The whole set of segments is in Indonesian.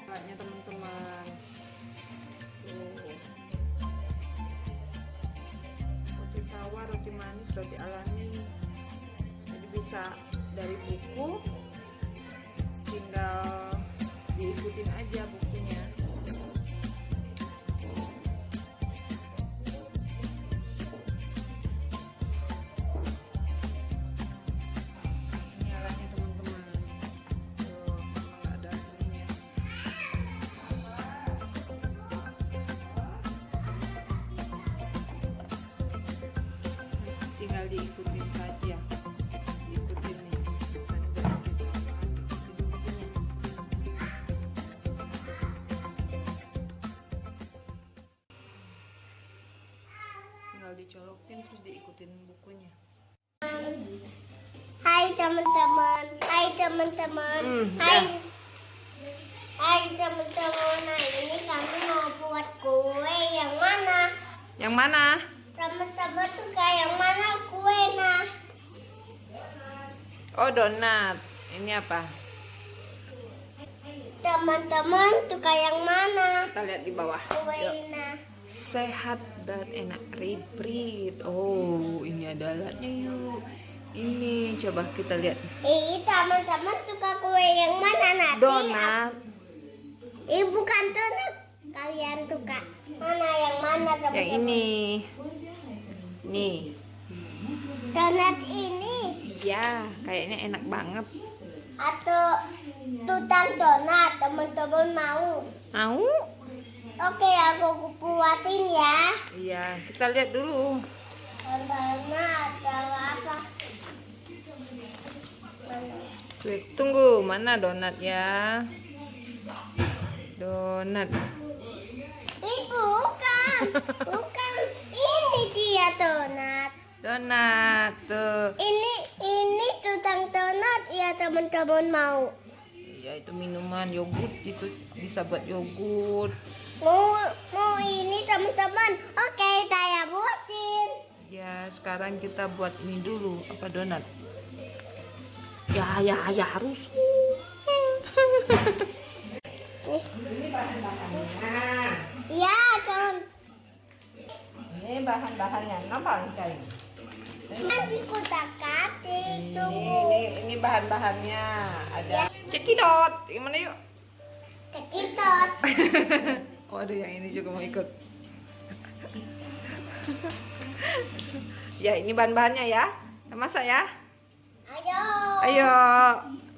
Alatnya teman-teman. Roti tawar, roti manis, roti alami. Jadi bisa dari buku, tinggal diikutin aja bukunya. Ini alatnya teman-teman. Tuh, memang ada ininya. Tinggal diikutin saja. Diikutin nih. Tinggal dicolokin terus diikutin bukunya. Hai teman-teman, hai teman-teman, hai teman-teman. Nah ini kami mau buat kue yang mana? Yang mana? Teman-teman suka yang mana kue nah? Oh, donat. Ini apa? Teman-teman suka yang mana? Kita lihat di bawah. Kue Yuk. nah. Sehat dan enak, ribrit. Oh, ini ada alatnya yuk. Ini coba kita lihat. Teman-teman suka kue yang mana nanti? Donat. Bukan donat. Kalian suka mana yang mana teman-teman? Yang ini. Nih. Donat ini Iya, kayaknya enak banget. atau tutang donat teman-teman mau? Mau? Oke, aku buatin ya. Iya, kita lihat dulu. Contohnya ada apa? Wait, tunggu, mana donat ya? Donat. Ini bukan, bukan. Ini dia donat. Donat tuh. Ini tutang donat ya teman-teman mau. Iya, itu minuman yogurt, itu bisa buat yogurt. Mau ini teman-teman. Oke, saya buatin. Ya, sekarang kita buat ini dulu, apa donat? Ya harus. Ini bahan-bahannya. Ya, teman. Ini bahan-bahannya. Nampak cari. Nanti kutak-katik. Tunggu. Ini bahan-bahannya. Ada cekidot. Gimana yuk? Kecintot. Oh, ada yang ini juga mau ikut. Ya, ini bahan-bahannya ya. Kita masak ya. Ayo. Ayo.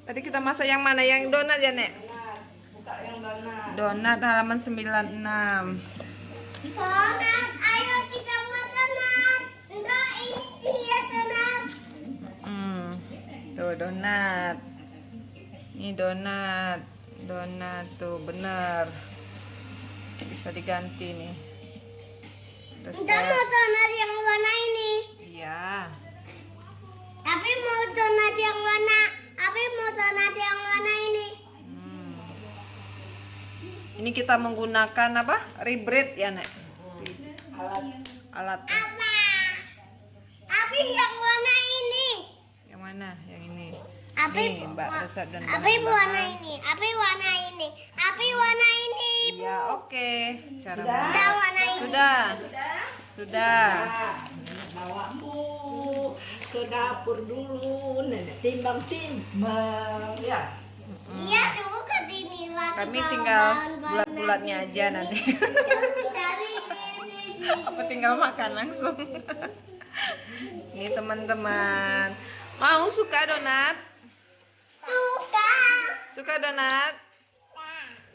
Tadi kita masak yang mana? Yang donat ya, Nek? Donat. Buka yang donat. Donat halaman 96. Donat, ayo kita buat donat. Enggak, ini dia donat. Tuh donat. Ini donat. Donat tuh bener. Bisa diganti nih. Enggak mau donat yang warna ini. Iya. Tapi mau donat yang warna. Tapi mau donat yang warna ini. Ini kita menggunakan apa? Ribrit ya, Nek? Alat. Alat. Apa? Tapi yang warna ini. Yang mana? Yang ini. Tapi Nih, Mbak resep dan Tapi warna bahan-bahan. ini. Tapi warna ini. Tapi warna ini. Ya, oke. Cara Sudah? Kita warna ini. Sudah. Sudah. Bawa Bu ke dapur dulu. Nenek timbang-timbang. Ya. Iya, dulu ke sini lah. Kami tinggal bulat-bulatnya aja nanti. Dari ini. Apa tinggal makan langsung. Ini teman-teman. Mau suka donat? Suka. Suka donat?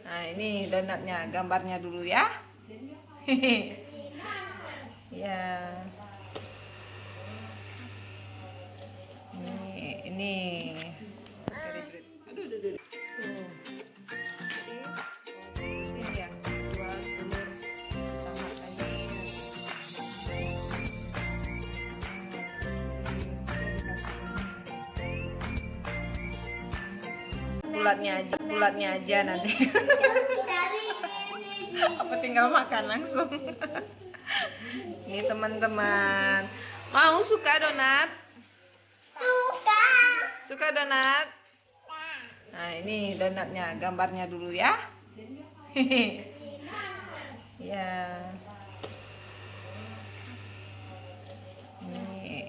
Nah, ini donatnya, gambarnya dulu ya. Ya. Ini. Aduh. Tuh. Jadi, ini yang jual telur sama ini. Bulatnya aja nanti. Dari ini. Apa tinggal makan langsung. Ini teman-teman. Mau suka donat? Suka. Suka donat? Nah, ini donatnya, gambarnya dulu ya. Ya.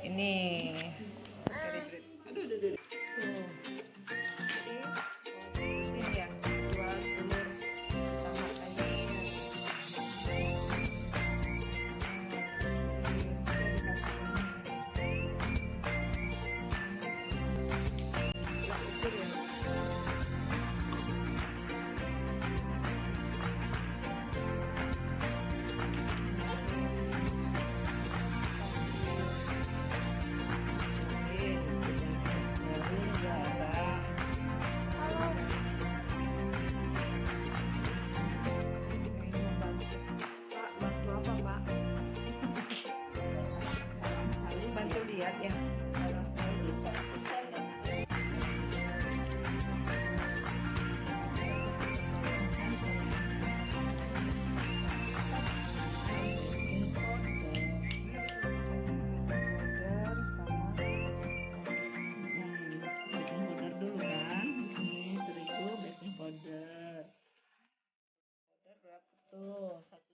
Ini. Aduh, aduh, aduh. Tuh. Ini ya, dua telur sama tadi. Bantu lihat ya. Tuh, satu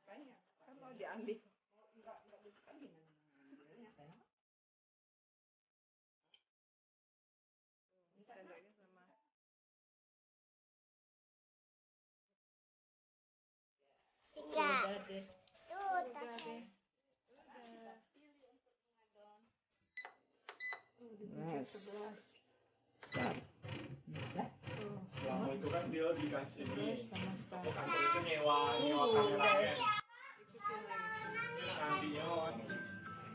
banyak kan mau diambil. Ini sendoknya sama. Tiga. Udah deh. Tuh, Udah deh. Yes. Selama itu kan dia dikasih ini. Sama sekali. Kantor itu nyewa kameramen. Nanti nyewa.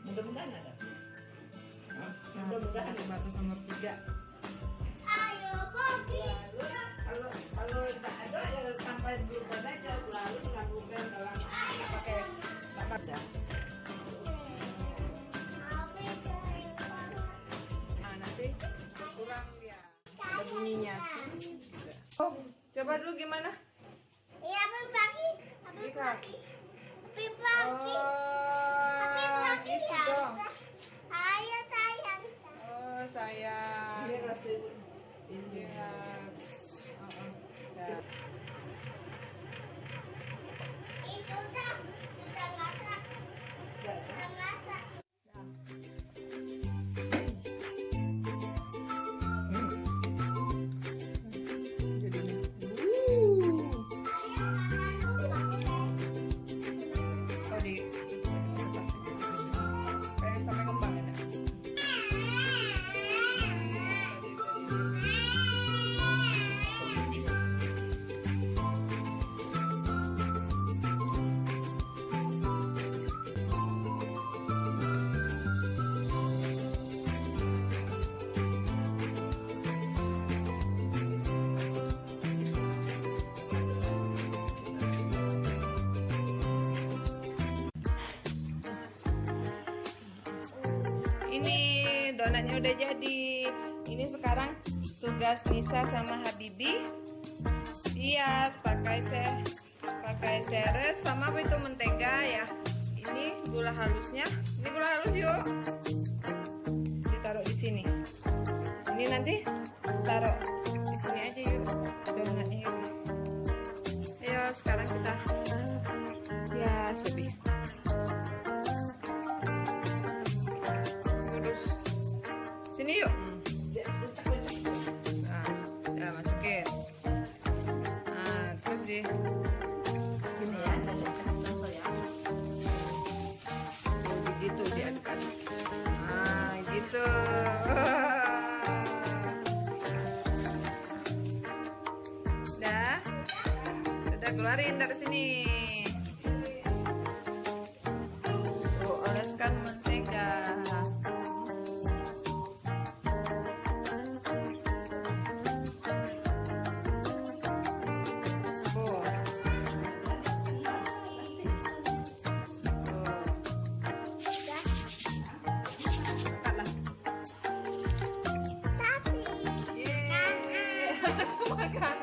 Mudah-mudahan ada. Hah? Mudah-mudahan ada. Batas nomor 3. ayo pergi. Kalau tidak ada ya sampai belum aja selalu melakukan dalam pakai tak baca. Nah, nanti kurang dia. Ada bunyinya. Oh, coba dulu gimana? Iya, pagi. Tapi Lihat. pagi. Tapi pagi. Tapi Oh, pagi gitu ya. dong. Ayo sayang. Oh, sayang. Ini rasa ini. Ya. Ya. Itu dah sudah masak. Sudah masak. Jadinya. Oh, di kayak sampai kembang ya. Nak? Ini donatnya udah jadi. Ini sekarang tugas Nisa sama Habibi. Hias pakai seres sama apa itu mentega ya. Ini gula halusnya. Ini gula halus yuk. Ditaruh di sini. Ini nanti taruh di sini aja yuk. Donatnya yuk. Ayo sekarang kita hias lebih. Sini yuk. Nah, udah masukin. Nah, terus di Ini ya, ada contoh ya. begitu diaduk-aduk. Nah, gitu. Udah keluarin dari sini. Tuh, oleskan mentega. Makan.